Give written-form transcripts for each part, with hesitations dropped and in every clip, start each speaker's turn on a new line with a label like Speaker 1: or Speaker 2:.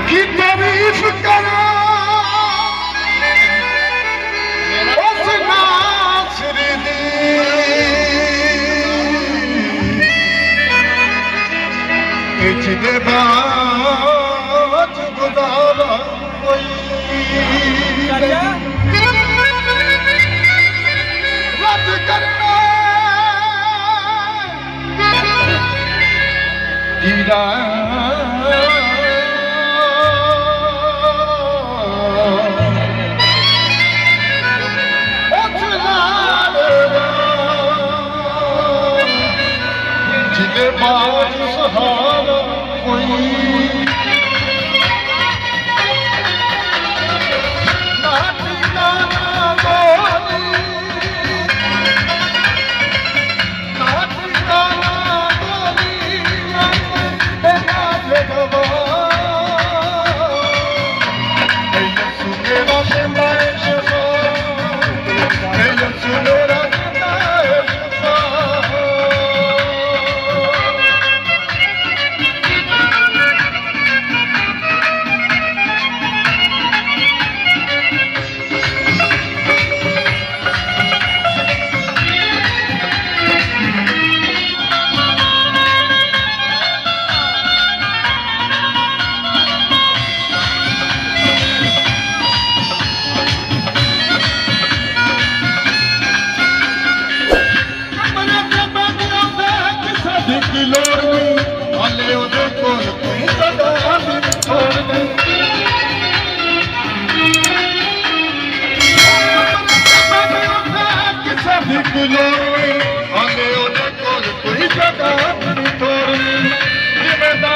Speaker 1: की तारीफ करा उस नासिर दी जिदे बात गुजारा कोई रद करना दीदा जिदे बात सहारा कोई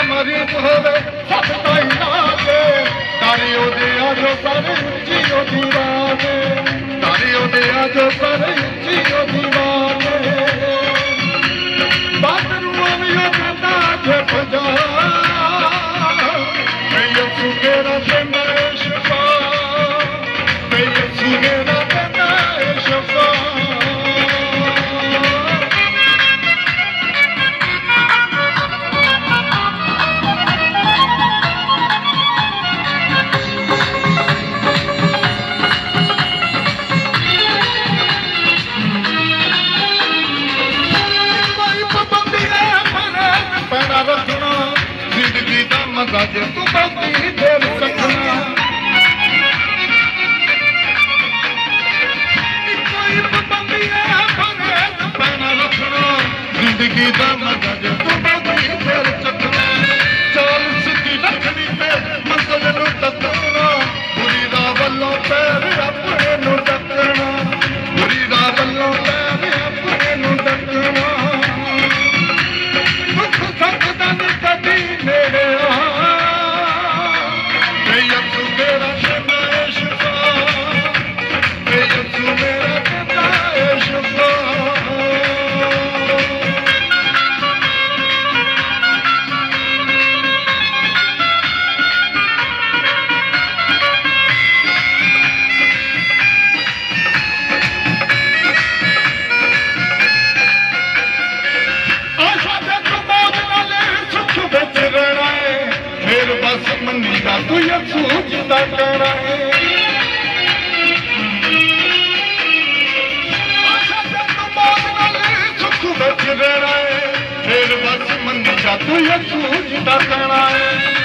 Speaker 1: मरीज होवे सब ताई लागे तारी ओदे आजो सारे जियो दीवाने तारी ओदे आजो सारे जियो दीवाने बादरुओं में यो कहता है पंजा मैं ये सुगेरा से मैं शफा मैं ये सुगेरा से मैं शफा जिंदगी का मजा जे तू बंदी देर सकना कोई पाबंदी है भरे पैना रखना जिंदगी का मजा जे तू बंदी देर सकना चाल सीधी रखनी पे मंजिल नु तकना बुरी राह वल्लों पैर अपने नु तकना बुरी राह वल्लों पैर अपने नु तकना दुख सकदा नहीं कदी मेरे तू ये सूझता करा है सुख बच रहा है फिर बस मन का तू ये सूझता करा है